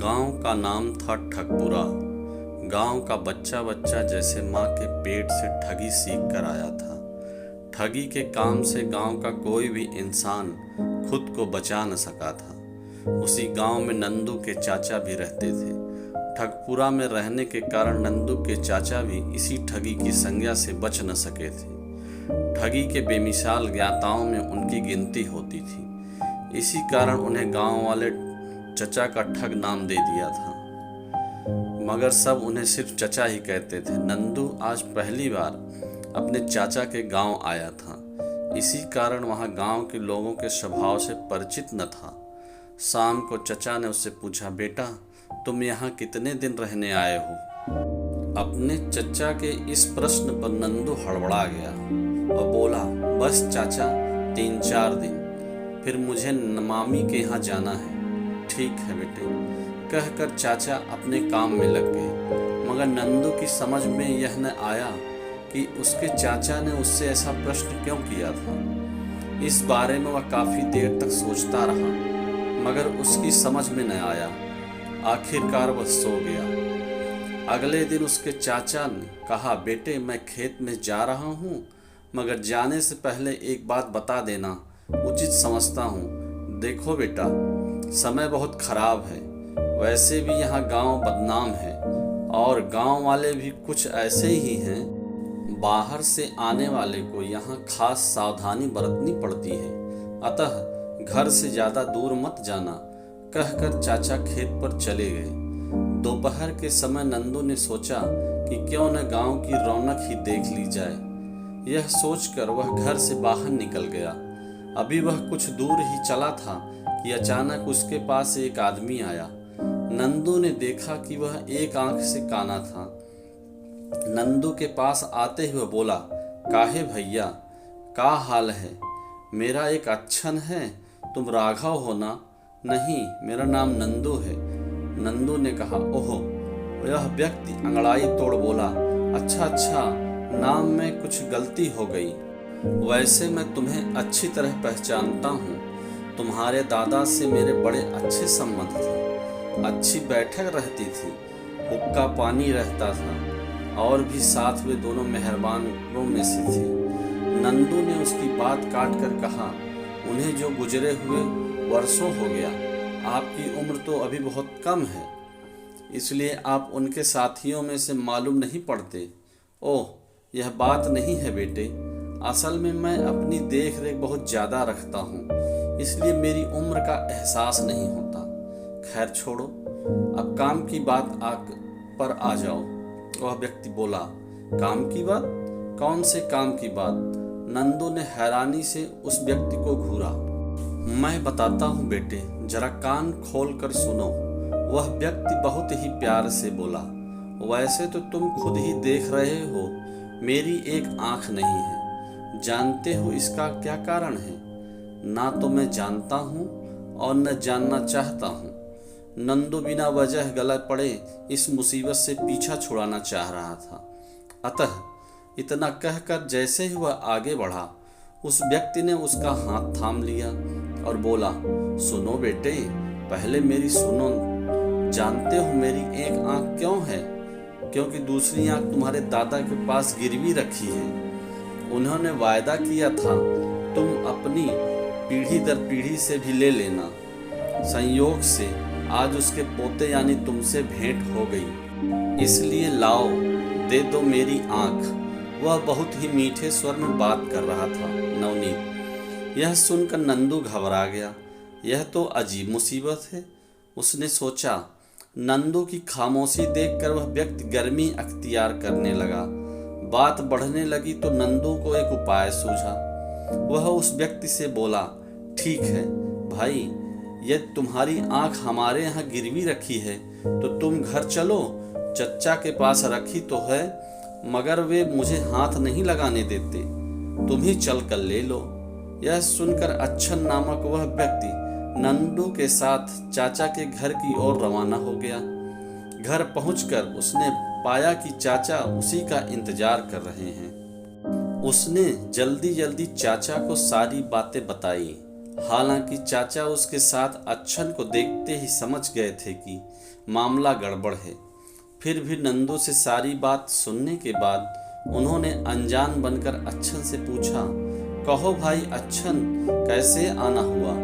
गांव का नाम था ठगपुरा। गांव का बच्चा बच्चा जैसे माँ के पेट से ठगी सीख कर आया था। ठगी के काम से गांव का कोई भी इंसान खुद को बचा न सका था। उसी गांव में नंदू के चाचा भी रहते थे। ठगपुरा में रहने के कारण नंदू के चाचा भी इसी ठगी की संज्ञा से बच न सके थे। ठगी के बेमिसाल ज्ञाताओं में उनकी गिनती होती थी। इसी कारण उन्हें गांव वाले चचा का ठग नाम दे दिया था, मगर सब उन्हें सिर्फ चचा ही कहते थे। नंदू आज पहली बार अपने चाचा के गांव आया था, इसी कारण वहां गांव के लोगों के स्वभाव से परिचित न था। शाम को चचा ने उससे पूछा, बेटा तुम यहाँ कितने दिन रहने आए हो? अपने चचा के इस प्रश्न पर नंदू हड़बड़ा गया और बोला, बस चाचा 3-4 दिन, फिर मुझे मामी के यहाँ जाना है। ठीक है बेटे, कहकर चाचा अपने काम में लग गए। मगर नंदू की समझ में यह न आया कि उसके चाचा ने उससे ऐसा प्रश्न क्यों किया था। इस बारे में वह काफी देर तक सोचता रहा, मगर उसकी समझ में न आया। आखिरकार वह सो गया। अगले दिन उसके चाचा ने कहा, बेटे मैं खेत में जा रहा हूँ, मगर जाने से पहले एक बात बता देना उचित समझता हूँ। देखो बेटा, समय बहुत खराब है। वैसे भी यहाँ गांव बदनाम है और गांव वाले भी कुछ ऐसे ही हैं। बाहर से आने वाले को यहाँ खास सावधानी बरतनी पड़ती है, अतः घर से ज़्यादा दूर मत जाना, कहकर चाचा खेत पर चले गए। दोपहर के समय नंदू ने सोचा कि क्यों न गांव की रौनक ही देख ली जाए। यह सोचकर वह घर से बाहर निकल गया। अभी वह कुछ दूर ही चला था कि अचानक उसके पास एक आदमी आया। नंदू ने देखा कि वह एक आंख से काना था। नंदू के पास आते हुए बोला, काहे भैया, का हाल है? मेरा एक अच्छन है, तुम राघव हो ना? नहीं, मेरा नाम नंदू है। नंदू ने कहा, ओहो। यह व्यक्ति अंगड़ाई तोड़ बोला, अच्छा, नाम में कुछ गलती हो गई। वैसे मैं तुम्हें अच्छी तरह पहचानता हूँ। तुम्हारे दादा से मेरे बड़े अच्छे संबंध थे। अच्छी बैठक रहती थी, हुक्का पानी रहता था और भी साथ में दोनों मेहरबानों में से थे। नंदू ने उसकी बात काट कर कहा, उन्हें जो गुजरे हुए वर्षों हो गया। आपकी उम्र तो अभी बहुत कम है, इसलिए आप उनके साथियों में से मालूम नहीं पड़ते। ओह, यह बात नहीं है बेटे, असल में मैं अपनी देख रेख बहुत ज़्यादा रखता हूँ, इसलिए मेरी उम्र का एहसास नहीं होता। खैर छोड़ो, अब काम की बात पर आ जाओ। वह व्यक्ति बोला, काम की बात? कौन से काम की बात? नंदू ने हैरानी से उस व्यक्ति को घूरा। मैं बताता हूँ बेटे, जरा कान खोल कर सुनो। वह व्यक्ति बहुत ही प्यार से बोला, वैसे तो तुम खुद ही देख रहे हो मेरी एक आंख नहीं है। जानते हो इसका क्या कारण है? ना तो मैं जानता हूँ और न जानना चाहता हूँ। नंदू बिना वजह गले पड़े इस मुसीबत से पीछा छुड़ाना चाह रहा था। अतः इतना कहकर जैसे ही वह आगे बढ़ा, उस व्यक्ति ने उसका हाथ थाम लिया और बोला, सुनो बेटे, पहले मेरी सुनो। जानते हो मेरी एक आंख क्यों है? क्योंकि दूसरी आंख तुम्हारे दादा के पास गिरवी रखी है। उन्होंने वायदा किया था तुम अपनी पीढ़ी दर पीढ़ी से भी ले लेना। संयोग से आज उसके पोते यानी तुमसे भेंट हो गई, इसलिए लाओ, दे दो मेरी आंख। वह बहुत ही मीठे स्वर में बात कर रहा था। नवनीत। यह सुनकर नंदू घबरा गया। यह तो अजीब मुसीबत है, उसने सोचा। नंदू की खामोशी देखकर वह व्यक्ति गर्मी अख्तियार करने लगा। बात बढ़ने लगी तो नंदू को एक उपाय सूझा। वह उस व्यक्ति से बोला, ठीक है भाई, यदि तुम्हारी आंख हमारे यहाँ गिरवी रखी है तो तुम घर चलो। चच्चा के पास रखी तो है, मगर वे मुझे हाथ नहीं लगाने देते, तुम ही चल कर ले लो। यह सुनकर अच्छन नामक वह व्यक्ति नंदू के साथ चाचा के घर की ओर रवाना हो गया। घर पहुंचकर उसने पाया कि चाचा उसी का इंतजार कर रहे हैं। उसने जल्दी जल्दी चाचा को सारी बातें बताई हालांकि चाचा उसके साथ अच्छन को देखते ही समझ गए थे कि मामला गड़बड़ है। फिर भी नंदू से सारी बात सुनने के बाद उन्होंने अनजान बनकर अच्छन से पूछा, कहो भाई अच्छन, कैसे आना हुआ?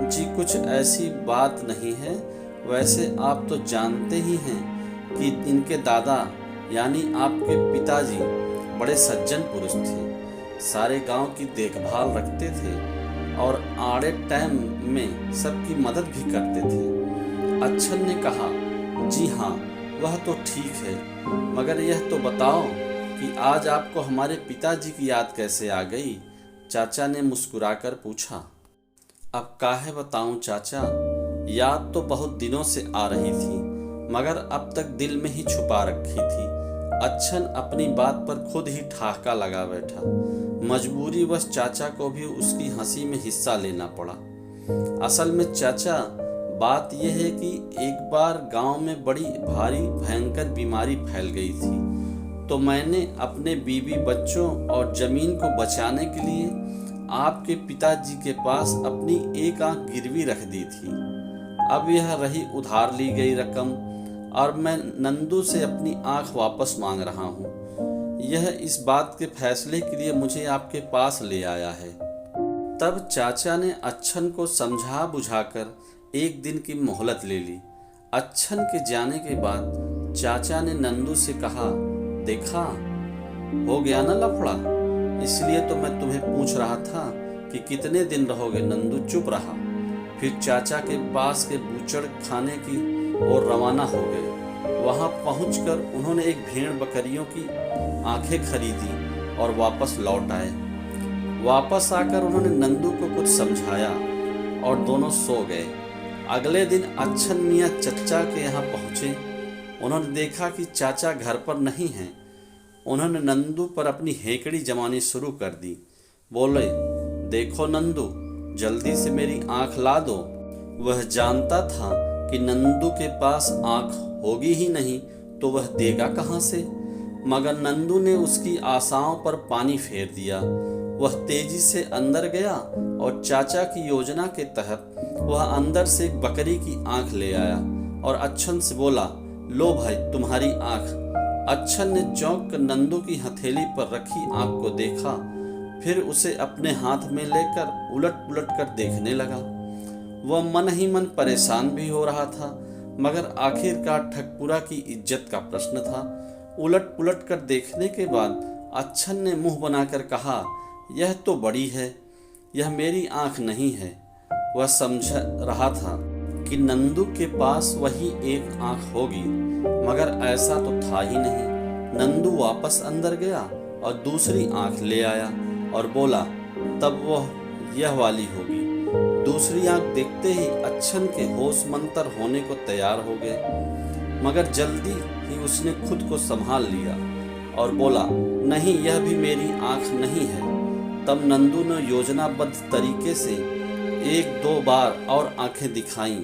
जी कुछ ऐसी बात नहीं है। वैसे आप तो जानते ही हैं कि इनके दादा यानी आपके पिताजी बड़े सज्जन पुरुष थे, सारे गांव की देखभाल रखते थे और आड़े टाइम में सबकी मदद भी करते थे। अच्छन ने कहा, जी हाँ वह तो ठीक है, मगर यह तो बताओ कि आज आपको हमारे पिताजी की याद कैसे आ गई? चाचा ने मुस्कुराकर पूछा। अब काहे बताऊं चाचा, याद तो बहुत दिनों से आ रही थी मगर अब तक दिल में ही छुपा रखी थी। अच्छन अपनी बात पर खुद ही ठहाका लगा बैठा। मजबूरी बस चाचा को भी उसकी हंसी में हिस्सा लेना पड़ा। असल में चाचा, बात यह है कि एक बार गांव में बड़ी भारी भयंकर बीमारी फैल गई थी, तो मैंने अपने बीवी बच्चों और जमीन को बचाने के लिए आपके पिताजी के पास अपनी एक आंख गिरवी रख दी थी। अब यह रही उधार ली गई रकम और मैं नंदू से अपनी आंख वापस मांग रहा हूँ। यह इस बात के फैसले के लिए मुझे आपके पास ले आया है। तब चाचा ने अच्छन को समझा बुझाकर एक दिन की मोहलत ले ली। अच्छन के जाने के बाद चाचा ने नंदू से कहा, देखा हो गया ना लफड़ा, इसलिए तो मैं तुम्हें पूछ रहा था कि कितने दिन रहोगे। नंदू चुप रहा। फिर चाचा के पास के बूचड़ खाने की ओर रवाना हो गए। वहां पहुंचकर उन्होंने एक भेड़ बकरियों की आंखें खरीदी और वापस लौट आए। वापस आकर उन्होंने नंदू को कुछ समझाया और दोनों सो गए। अगले दिन अच्छन मियाँ चचा के यहाँ पहुँचे। उन्होंने देखा कि चाचा घर पर नहीं हैं। उन्होंने नंदू पर अपनी हेकड़ी जमानी शुरू कर दी। बोले, देखो नंदू, जल्दी से मेरी आंख ला दो। वह जानता था कि नंदू के पास आंख होगी ही नहीं तो वह देगा कहाँ से, मगर नंदू ने उसकी आशाओं पर पानी फेर दिया। वह तेजी से अंदर गया और चाचा की योजना के तहत वह अंदर से एक बकरी की आंख ले आया और अच्छन से बोला, लो भाई तुम्हारी आंख। अच्छन ने चौंक कर नंदू की हथेली पर रखी आंख को देखा, फिर उसे अपने हाथ में लेकर उलट पुलट कर देखने लगा। वह मन ही मन परेशान भी हो रहा था, मगर आखिरकार ठगपुरा की इज्जत का प्रश्न था। उलट पुलट कर देखने के बाद अच्छन ने मुंह बनाकर कहा, यह तो बड़ी है, यह मेरी आंख नहीं है। वह समझ रहा था कि नंदू के पास वही एक आंख होगी, मगर ऐसा तो था ही नहीं। नंदू वापस अंदर गया और दूसरी आंख ले आया और बोला, तब वह यह वाली होगी। दूसरी आंख देखते ही अच्छन के होश मंतर होने को तैयार हो गए, मगर जल्दी ही उसने खुद को संभाल लिया और बोला, नहीं यह भी मेरी आंख नहीं है। तब नंदू ने योजनाबद्ध तरीके से एक दो बार और आंखें दिखाईं,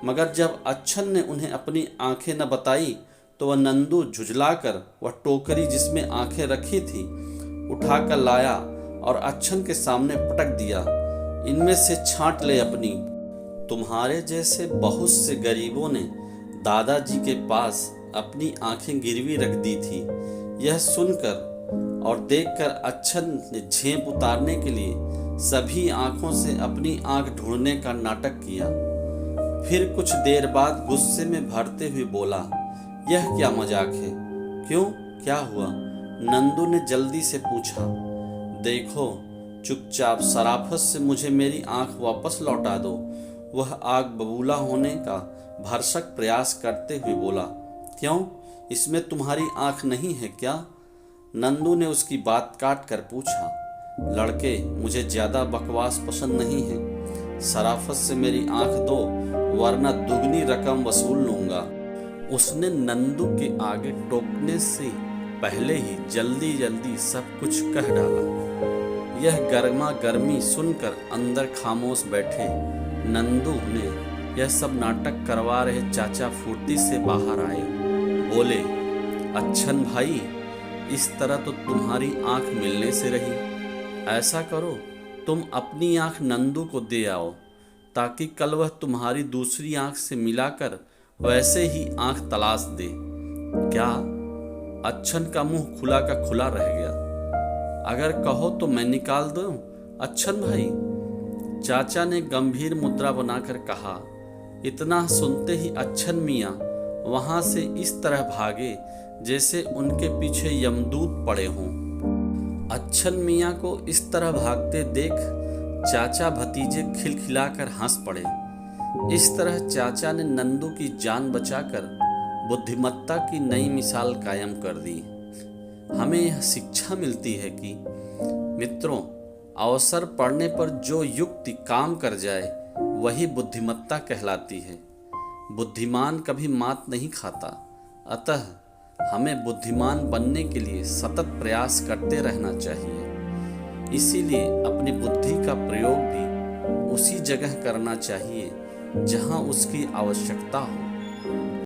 मगर जब अच्छन ने उन्हें अपनी आंखें न बताई तो वह नंदू झुझलाकर वह टोकरी जिसमें आंखें रखी थी उठाकर लाया और अच्छन के सामने पटक दिया, इनमें से छांट ले अपनी। तुम्हारे जैसे बहुत से गरीबों ने दादाजी के पास अपनी आंखें गिरवी रख दी थी। यह सुनकर और देखकर अच्छन ने झेप उतारने के लिए सभी आंखों से अपनी आंख ढूंढने का नाटक किया। फिर कुछ देर बाद गुस्से में भरते हुए बोला, यह क्या मजाक है? क्यों, क्या हुआ? नंदू ने जल्दी से पूछा। देखो, चुपचाप सराफत से मुझे मेरी आंख वापस लौटा दो। वह आग बबूला होने का भरसक प्रयास करते हुए बोला, क्यों, इसमें तुम्हारी आंख नहीं है क्या? नंदू ने उसकी बात काट कर पूछा, लड़के मुझे ज्यादा बकवास पसंद नहीं है, सराफत से मेरी आंख दो वरना दुगनी रकम वसूल लूंगा। उसने नंदू के आगे टोकने से पहले ही जल्दी जल्दी सब कुछ कह डाला। यह गर्मा गर्मी सुनकर अंदर खामोश बैठे नंदू ने यह सब नाटक करवा रहे चाचा फुर्ती से बाहर आए। बोले, अच्छन भाई, इस तरह तो तुम्हारी आंख मिलने से रही। ऐसा करो, तुम अपनी आंख नंदू को दे आओ ताकि कल वह तुम्हारी दूसरी आंख से मिलाकर वैसे ही आंख तलाश दे। क्या? अच्छन का मुंह खुला का खुला रह गया। अगर कहो तो मैं निकाल दूं अच्छन भाई, चाचा ने गंभीर मुद्रा बनाकर कहा। इतना सुनते ही अच्छन मियाँ वहां से इस तरह भागे जैसे उनके पीछे यमदूत पड़े हों। अच्छन मियाँ को इस तरह भागते देख चाचा भतीजे खिलखिलाकर हंस पड़े। इस तरह चाचा ने नंदू की जान बचाकर बुद्धिमत्ता की नई मिसाल कायम कर दी। हमें यह शिक्षा मिलती है कि मित्रों, अवसर पड़ने पर जो युक्ति काम कर जाए वही बुद्धिमत्ता कहलाती है। बुद्धिमान कभी मात नहीं खाता, अतः हमें बुद्धिमान बनने के लिए सतत प्रयास करते रहना चाहिए। इसीलिए अपनी बुद्धि का प्रयोग भी उसी जगह करना चाहिए जहां उसकी आवश्यकता हो।